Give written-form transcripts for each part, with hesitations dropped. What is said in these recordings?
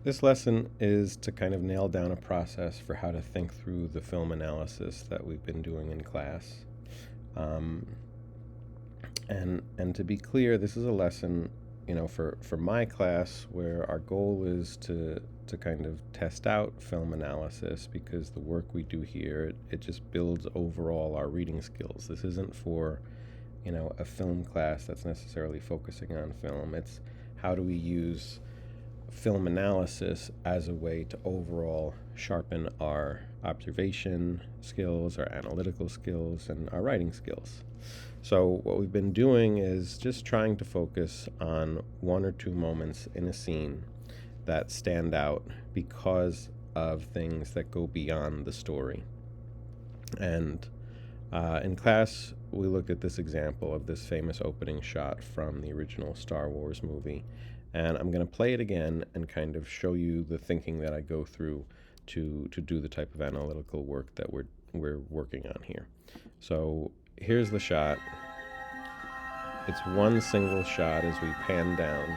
This lesson is to kind of nail down a process for how to think through the film analysis that we've been doing in class. Um, and to be clear, this is a lesson, for my class where our goal is to kind of test out film analysis because the work we do here, it just builds overall our reading skills. This isn't for, a film class that's necessarily focusing on film. It's how do we use film analysis as a way to overall sharpen our observation skills, our analytical skills, and our writing skills. So, what we've been doing is just trying to focus on one or two moments in a scene that stand out because of things that go beyond the story. And in class, we looked at this example of this famous opening shot from the original Star Wars movie. And I'm going to play it again and kind of show you the thinking that I go through to do the type of analytical work that we're working on here. So here's the shot. It's one single shot as we pan down.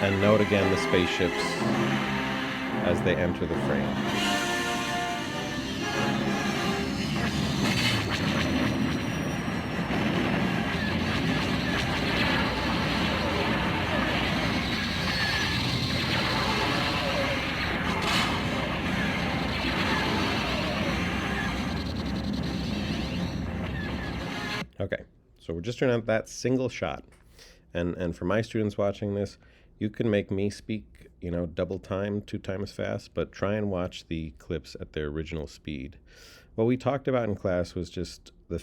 And note again the spaceships as they enter the frame. Okay, so we're just doing out that single shot. And for my students watching this, you can make me speak, double time, 2 times fast, but try and watch the clips at their original speed. What we talked about in class was just the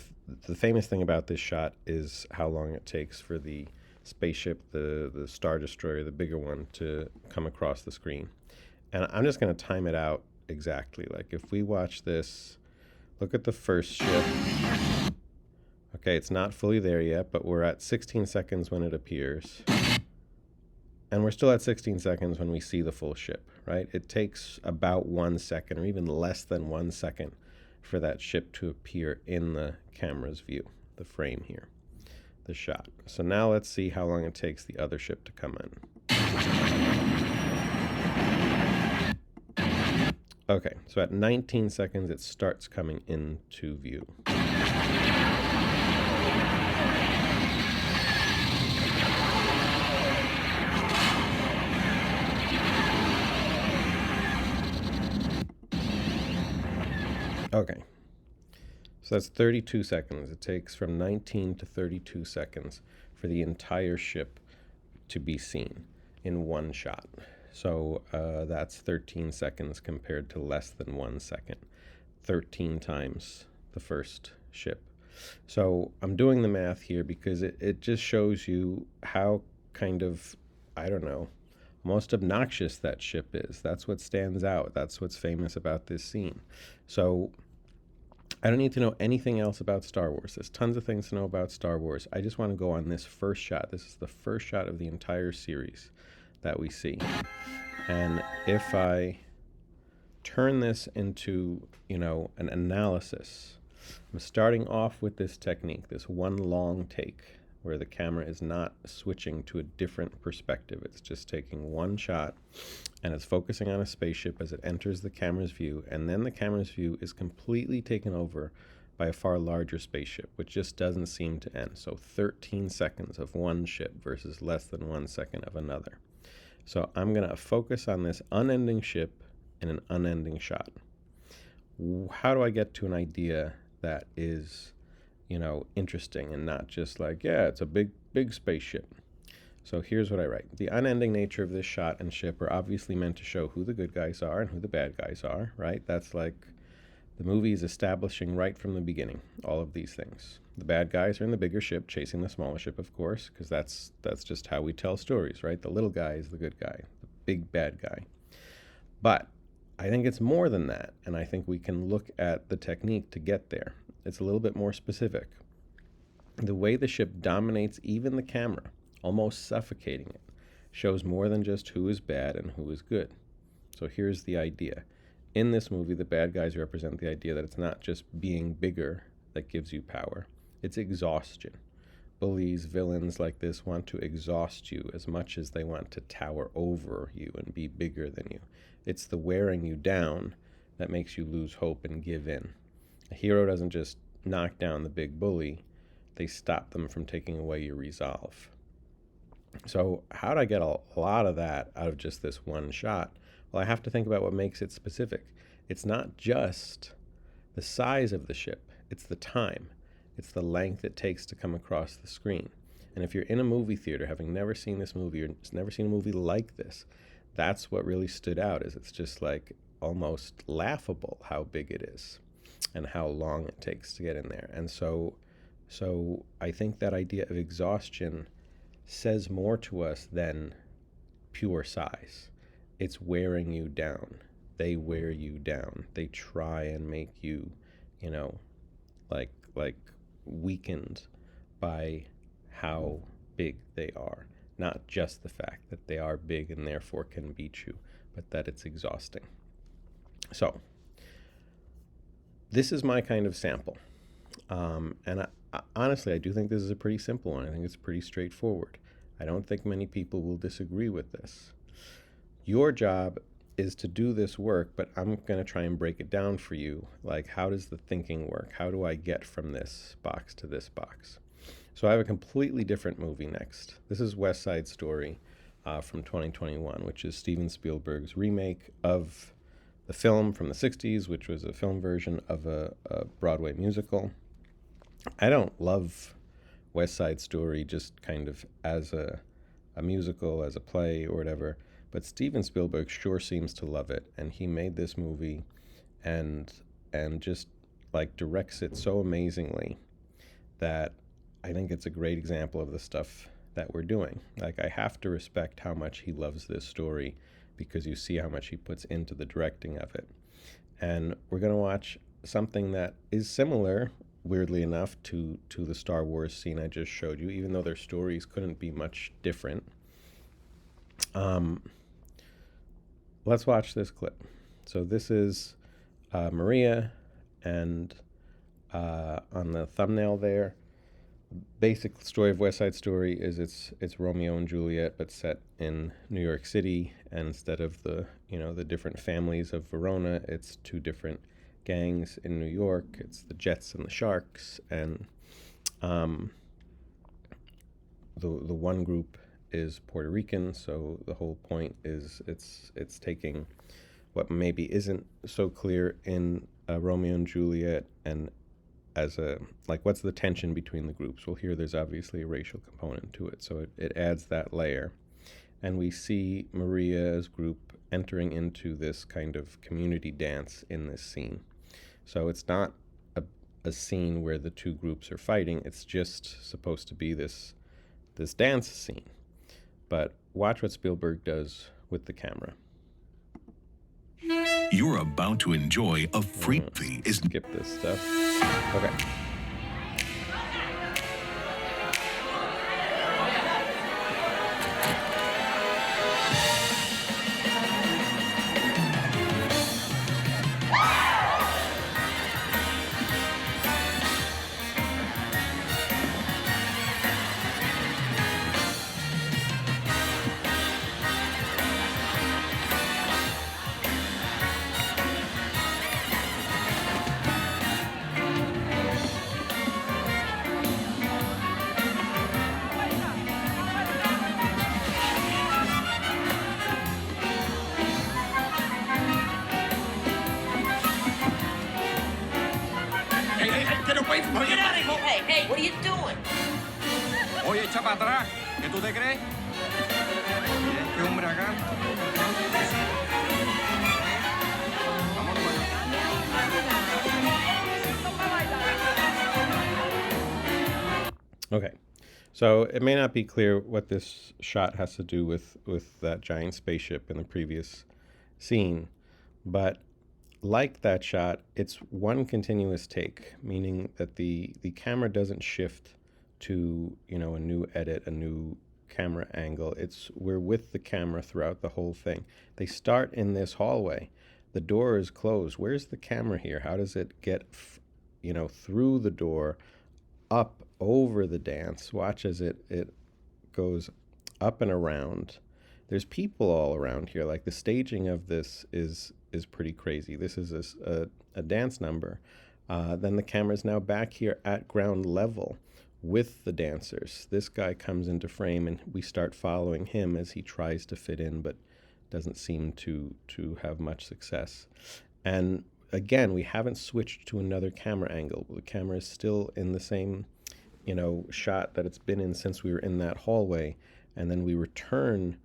famous thing about this shot is how long it takes for the spaceship, the Star Destroyer, the bigger one, to come across the screen. And I'm just going to time it out exactly. Like if we watch this, look at the first ship. Okay, it's not fully there yet, but we're at 16 seconds when it appears. And we're still at 16 seconds when we see the full ship, right? It takes about 1 second or even less than 1 second for that ship to appear in the camera's view, the frame here, the shot. So now let's see how long it takes the other ship to come in. Okay, so at 19 seconds, it starts coming into view. Okay, so that's 32 seconds. It takes from 19 to 32 seconds for the entire ship to be seen in one shot. So that's 13 seconds compared to less than 1 second. 13 times the first ship. So I'm doing the math here because it just shows you how kind of, I don't know, most obnoxious that ship is. That's what stands out. That's what's famous about this scene. So I don't need to know anything else about Star Wars. There's tons of things to know about Star Wars. I just want to go on this first shot. This is the first shot of the entire series that we see. And if I turn this into, an analysis, I'm starting off with this technique, this one long take, where the camera is not switching to a different perspective. It's just taking one shot and it's focusing on a spaceship as it enters the camera's view, and then the camera's view is completely taken over by a far larger spaceship, which just doesn't seem to end. So 13 seconds of one ship versus less than 1 second of another. So I'm going to focus on this unending ship in an unending shot. How do I get to an idea that is interesting and not just like, yeah, it's a big spaceship? So here's what I write. The unending nature of this shot and ship are obviously meant to show who the good guys are and who the bad guys are, right? That's like the movie is establishing right from the beginning all of these things. The bad guys are in the bigger ship chasing the smaller ship, of course, because that's just how we tell stories, right? The little guy is the good guy, the big bad guy. But I think it's more than that, and I think we can look at the technique to get there. It's a little bit more specific. The way the ship dominates even the camera, almost suffocating it, shows more than just who is bad and who is good. So here's the idea. In this movie, the bad guys represent the idea that it's not just being bigger that gives you power. It's exhaustion. bullies, villains like this want to exhaust you as much as they want to tower over you and be bigger than you. It's the wearing you down that makes you lose hope and give in. A hero doesn't just knock down the big bully, they stop them from taking away your resolve. So how'd I get a lot of that out of just this one shot? Well, I have to think about what makes it specific. It's not just the size of the ship, it's the time. It's the length it takes to come across the screen. And if you're in a movie theater, having never seen this movie or never seen a movie like this, that's what really stood out. Is it's just like almost laughable how big it is and how long it takes to get in there. And so I think that idea of exhaustion says more to us than pure size. It's wearing you down. They wear you down. They try and make you, like weakened by how big they are. Not just the fact that they are big and therefore can beat you, but that it's exhausting. So, this is my kind of sample. And honestly, I do think this is a pretty simple one. I think it's pretty straightforward. I don't think many people will disagree with this. Your job is to do this work, but I'm going to try and break it down for you. Like, how does the thinking work? How do I get from this box to this box? So I have a completely different movie next. This is West Side Story from 2021, which is Steven Spielberg's remake of the film from the 60s, which was a film version of a Broadway musical. I don't love West Side Story just kind of as a musical, as a play or whatever, but Steven Spielberg sure seems to love it, and he made this movie and just like directs it so amazingly that I think it's a great example of the stuff that we're doing. Like, I have to respect how much he loves this story because you see how much he puts into the directing of it. And we're going to watch something that is similar, weirdly enough, to the Star Wars scene I just showed you, even though their stories couldn't be much different. Let's watch this clip. So this is Maria, and on the thumbnail there, basic story of West Side Story is it's Romeo and Juliet, but set in New York City, and instead of the different families of Verona, it's two different gangs in New York. It's the Jets and the Sharks, and the one group is Puerto Rican, so the whole point is it's taking what maybe isn't so clear in Romeo and Juliet, and as what's the tension between the groups? Well, here there's obviously a racial component to it, so it adds that layer. And we see Maria's group entering into this kind of community dance in this scene. So it's not a scene where the two groups are fighting, it's just supposed to be this dance scene. But watch what Spielberg does with the camera. You're about to enjoy a freak. Skip this stuff. Okay. Get out of here! Hey, what are you doing? Oye, echa para atrás. ¿Qué tú te crees? Mira este hombre acá. Vamos para allá. Okay. So it may not be clear what this shot has to do with that giant spaceship in the previous scene, but like that shot, it's one continuous take, meaning that the camera doesn't shift to, a new edit, a new camera angle. We're with the camera throughout the whole thing. They start in this hallway. The door is closed. Where's the camera here? How does it get, through the door up over the dance. Watch as it goes up and around. There's people all around here. Like, the staging of this is pretty crazy. This is a dance number. Then the camera's now back here at ground level with the dancers. This guy comes into frame, and we start following him as he tries to fit in, but doesn't seem to have much success. And again, we haven't switched to another camera angle. The camera is still in the same, shot that it's been in since we were in that hallway. And then we return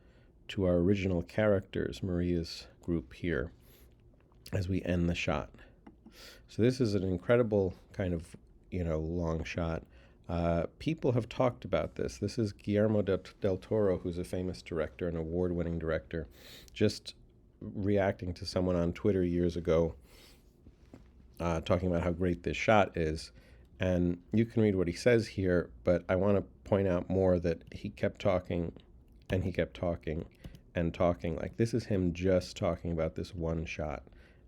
to our original characters, Maria's group here, as we end the shot. So this is an incredible kind of, long shot. People have talked about this. This is Guillermo del Toro, who's a famous director, an award-winning director, just reacting to someone on Twitter years ago, talking about how great this shot is. And you can read what he says here, but I want to point out more that he kept talking, and he kept talking and talking. Like, this is him just talking about this one shot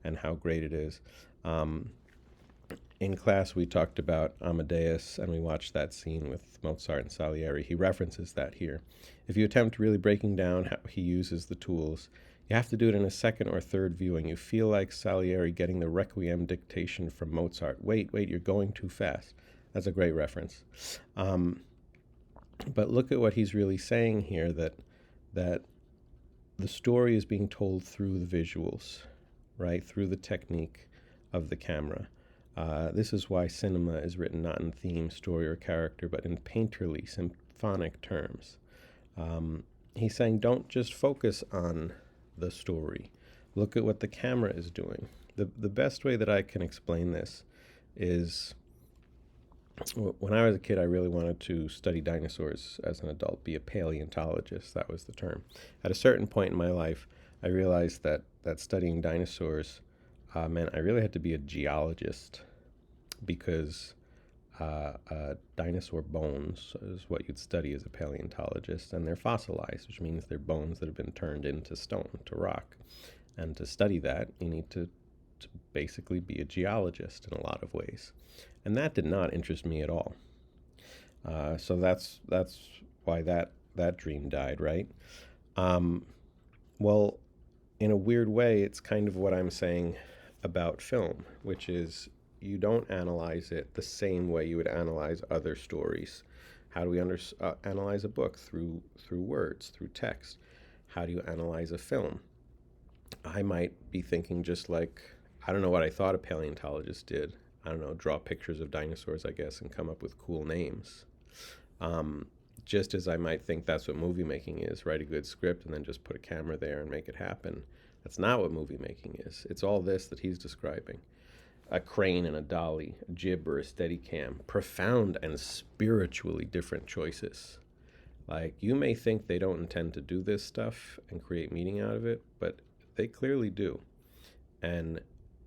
and how great it is. In class, we talked about Amadeus, and we watched that scene with Mozart and Salieri. He references that here. If you attempt really breaking down how he uses the tools, you have to do it in a second or third viewing. You feel like Salieri getting the Requiem dictation from Mozart. Wait, you're going too fast. That's a great reference. But look at what he's really saying here, that the story is being told through the visuals, right? Through the technique of the camera. This is why cinema is written not in theme, story, or character, but in painterly, symphonic terms. He's saying, don't just focus on the story. Look at what the camera is doing. The best way that I can explain this is, when I was a kid, I really wanted to study dinosaurs as an adult, be a paleontologist. That was the term. At a certain point in my life, I realized that studying dinosaurs meant I really had to be a geologist, because dinosaur bones is what you'd study as a paleontologist, and they're fossilized, which means they're bones that have been turned into stone, to rock. And to study that, you need to basically be a geologist in a lot of ways. And that did not interest me at all. So that's why that dream died, right? Well, in a weird way, it's kind of what I'm saying about film, which is, you don't analyze it the same way you would analyze other stories. How do we analyze a book? Through words, through text. How do you analyze a film? I might be thinking just like, I don't know what I thought a paleontologist did. I don't know, draw pictures of dinosaurs, I guess, and come up with cool names. Just as I might think that's what movie making is, write a good script and then just put a camera there and make it happen. That's not what movie making is. It's all this that he's describing. A crane and a dolly, a jib or a Steadicam. Profound and spiritually different choices. Like, you may think they don't intend to do this stuff and create meaning out of it, but they clearly do. And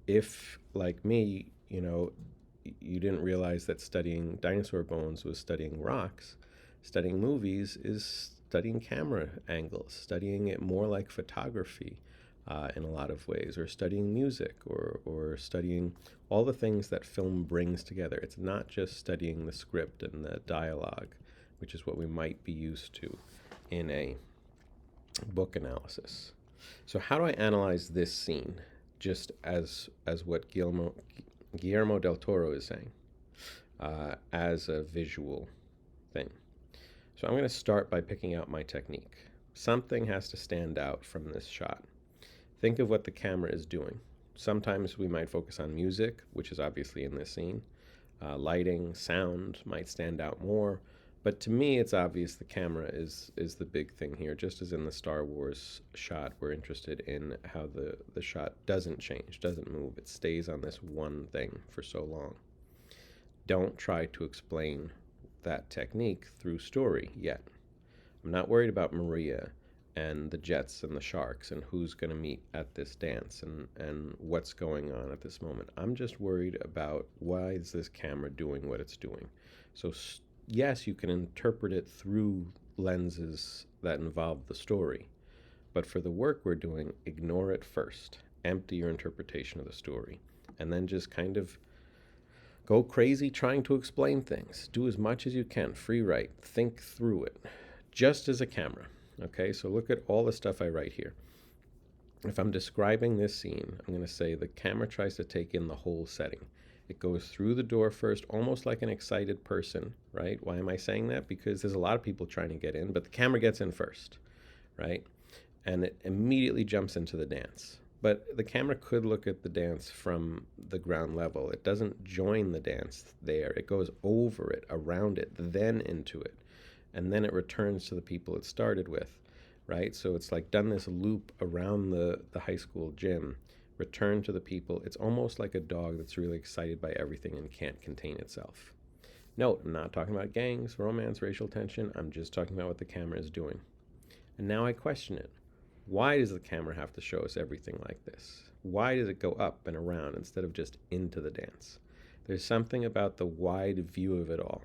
if, like me, you didn't realize that studying dinosaur bones was studying rocks, studying movies is studying camera angles, studying it more like photography in a lot of ways, or studying music, or studying all the things that film brings together. It's not just studying the script and the dialogue, which is what we might be used to in a book analysis. So how do I analyze this scene, just as what Guillermo del Toro is saying, as a visual thing? So I'm going to start by picking out my technique. Something has to stand out from this shot. Think of what the camera is doing. Sometimes we might focus on music, which is obviously in this scene. Lighting, sound might stand out more. But to me, it's obvious the camera is the big thing here. Just as in the Star Wars shot, we're interested in how the shot doesn't change, doesn't move. It stays on this one thing for so long. Don't try to explain that technique through story yet. I'm not worried about Maria and the jets and the sharks and who's going to meet at this dance and what's going on at this moment. I'm just worried about, why is this camera doing what it's doing? So yes, you can interpret it through lenses that involve the story, but for the work we're doing, ignore it first. Empty your interpretation of the story, and then just kind of Go crazy trying to explain things. Do as much as you can. Free write. Think through it. Just as a camera. Okay, so look at all the stuff I write here. If I'm describing this scene, I'm going to say the camera tries to take in the whole setting. It goes through the door first, almost like an excited person, right? Why am I saying that? Because there's a lot of people trying to get in, but the camera gets in first, right? And it immediately jumps into the dance. But the camera could look at the dance from the ground level. It doesn't join the dance there. It goes over it, around it, then into it. And then it returns to the people it started with, right? So it's like done this loop around the high school gym, return to the people. It's almost like a dog that's really excited by everything and can't contain itself. Note, I'm not talking about gangs, romance, racial tension. I'm just talking about what the camera is doing. And now I question it. Why does the camera have to show us everything like this? Why does it go up and around instead of just into the dance? There's something about the wide view of it all,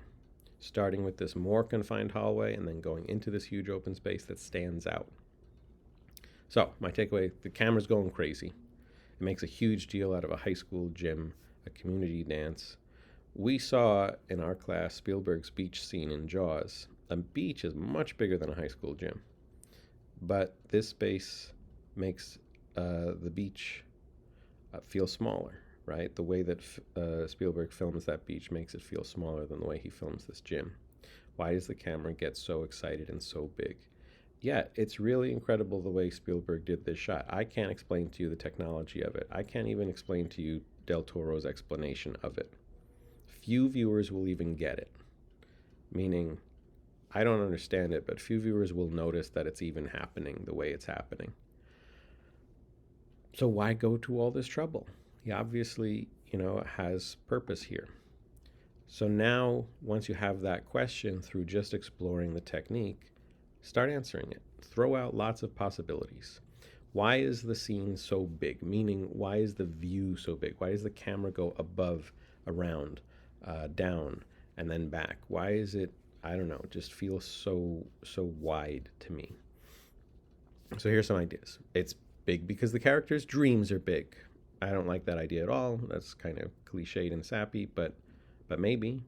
starting with this more confined hallway and then going into this huge open space that stands out. So, my takeaway, the camera's going crazy. It makes a huge deal out of a high school gym, a community dance. We saw in our class Spielberg's beach scene in Jaws. A beach is much bigger than a high school gym. But this space makes the beach feel smaller, right? The way that Spielberg films that beach makes it feel smaller than the way he films this gym. Why does the camera get so excited and so big? Yeah, it's really incredible the way Spielberg did this shot. I can't explain to you the technology of it. I can't even explain to you Del Toro's explanation of it. Few viewers will even get it. Meaning, I don't understand it, but few viewers will notice that it's even happening the way it's happening. So why go to all this trouble? He obviously, has purpose here. So now, once you have that question through just exploring the technique, start answering it. Throw out lots of possibilities. Why is the scene so big? Meaning, why is the view so big? Why does the camera go above, around, down, and then back? Why is it, I don't know, just feels so wide to me? So here's some ideas. It's big because the characters' dreams are big. I don't like that idea at all. That's kind of cliched and sappy, but maybe.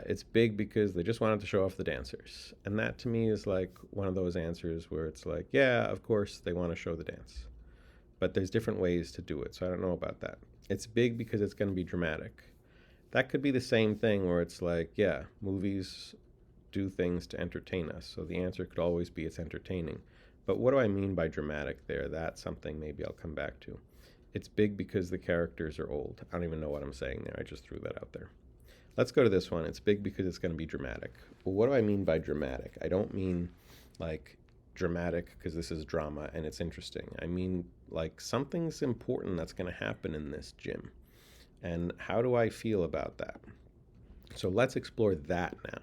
It's big because they just wanted to show off the dancers. And that to me is like one of those answers where it's like, yeah, of course they want to show the dance. But there's different ways to do it, so I don't know about that. It's big because it's going to be dramatic. That could be the same thing where it's like, yeah, movies do things to entertain us. So the answer could always be it's entertaining. But what do I mean by dramatic there? That's something maybe I'll come back to. It's big because the characters are old. I don't even know what I'm saying there. I just threw that out there. Let's go to this one. It's big because it's going to be dramatic. Well, what do I mean by dramatic? I don't mean like dramatic because this is drama and it's interesting. I mean like something's important that's going to happen in this gym. And how do I feel about that? So let's explore that now.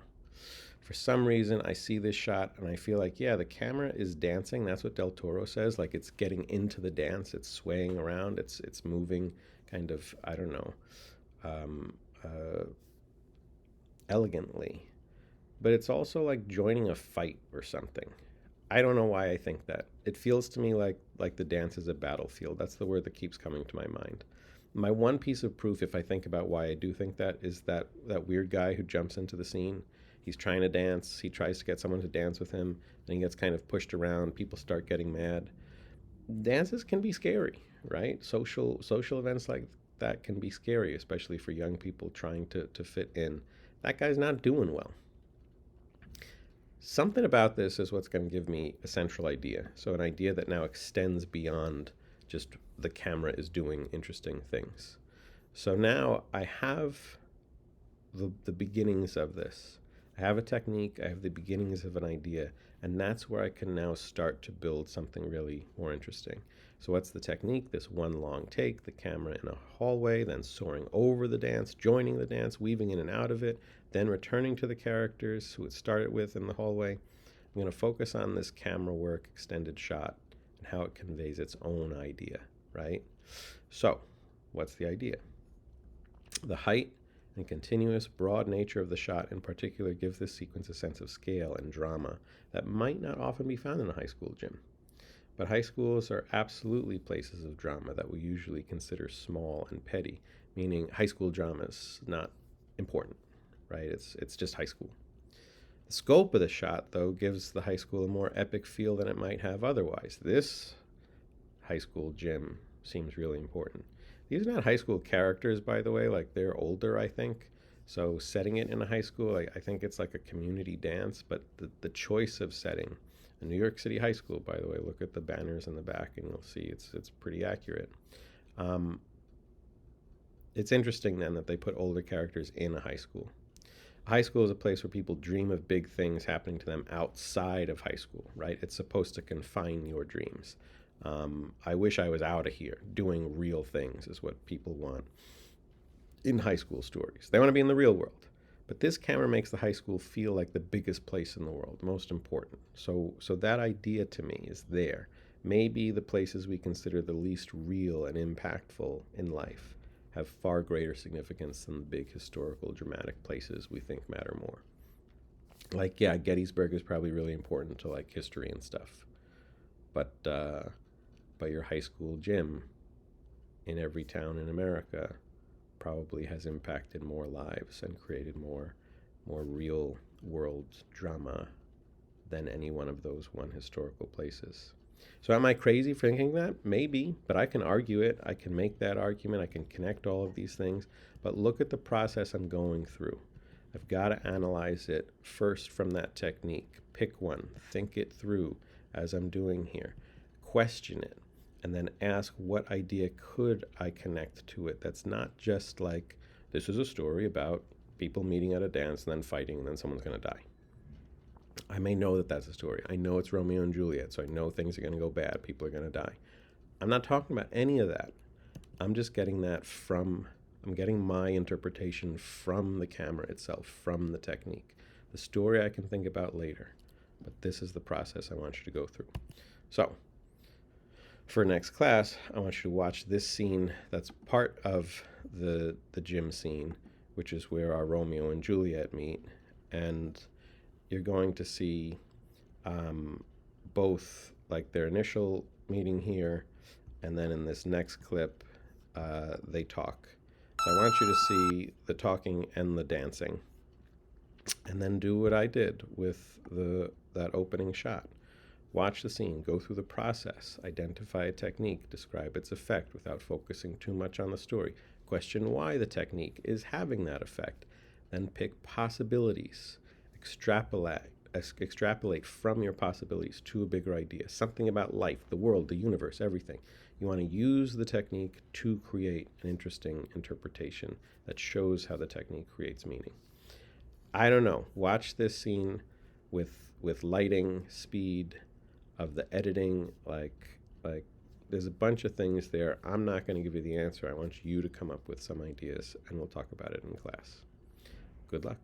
For some reason, I see this shot and I feel like, yeah, the camera is dancing. That's what Del Toro says. Like it's getting into the dance. It's swaying around. It's moving kind of, I don't know, elegantly. But it's also like joining a fight or something. I don't know why I think that. It feels to me like the dance is a battlefield. That's the word that keeps coming to my mind. My one piece of proof, if I think about why I do think that, is that weird guy who jumps into the scene. He's trying to dance. He tries to get someone to dance with him. Then he gets kind of pushed around. People start getting mad. Dances can be scary, right? Social events like that can be scary, especially for young people trying to fit in. That guy's not doing well. Something about this is what's going to give me a central idea. So an idea that now extends beyond just the camera is doing interesting things. So now I have the beginnings of this. I have a technique, I have the beginnings of an idea, and that's where I can now start to build something really more interesting. So what's the technique? This one long take, the camera in a hallway, then soaring over the dance, joining the dance, weaving in and out of it, then returning to the characters who it started with in the hallway. I'm going to focus on this camera work, extended shot, and how it conveys its own idea, right? So, what's the idea? The height and continuous, broad nature of the shot in particular gives this sequence a sense of scale and drama that might not often be found in a high school gym. But high schools are absolutely places of drama that we usually consider small and petty, meaning high school drama is not important, right? It's just high school. The scope of the shot, though, gives the high school a more epic feel than it might have otherwise. This high school gym seems really important. These are not high school characters, by the way, like they're older, I think. So setting it in a high school, I think it's like a community dance, but the choice of setting, a New York City high school, by the way, look at the banners in the back and you'll see it's pretty accurate. It's interesting then that they put older characters in a high school. High school is a place where people dream of big things happening to them outside of high school, right? It's supposed to confine your dreams. I wish I was out of here doing real things is what people want in high school stories. They want to be in the real world. But this camera makes the high school feel like the biggest place in the world, most important. So that idea to me is there. Maybe the places we consider the least real and impactful in life have far greater significance than the big historical dramatic places we think matter more. Like, yeah, Gettysburg is probably really important to like history and stuff. But your high school gym in every town in America probably has impacted more lives and created more real world drama than any one of those one historical places. So am I crazy for thinking that? Maybe, but I can argue it. I can make that argument. I can connect all of these things. But look at the process I'm going through. I've got to analyze it first from that technique. Pick one, think it through as I'm doing here. Question it, and then ask what idea could I connect to it that's not just like, this is a story about people meeting at a dance and then fighting and then someone's going to die. I may know that that's a story. I know it's Romeo and Juliet, so I know things are going to go bad. People are going to die. I'm not talking about any of that. I'm just getting that I'm getting my interpretation from the camera itself, from the technique. The story I can think about later, but this is the process I want you to go through. So, for next class, I want you to watch this scene that's part of the gym scene, which is where our Romeo and Juliet meet, and you're going to see both like their initial meeting here, and then in this next clip, they talk. So I want you to see the talking and the dancing, and then do what I did with that opening shot. Watch the scene, go through the process, identify a technique, describe its effect without focusing too much on the story. Question why the technique is having that effect. Then pick possibilities. Extrapolate from your possibilities to a bigger idea. Something about life, the world, the universe, everything. You want to use the technique to create an interesting interpretation that shows how the technique creates meaning. I don't know. Watch this scene with lighting, speed, of the editing, like there's a bunch of things there. I'm not going to give you the answer. I want you to come up with some ideas, and we'll talk about it in class. Good luck.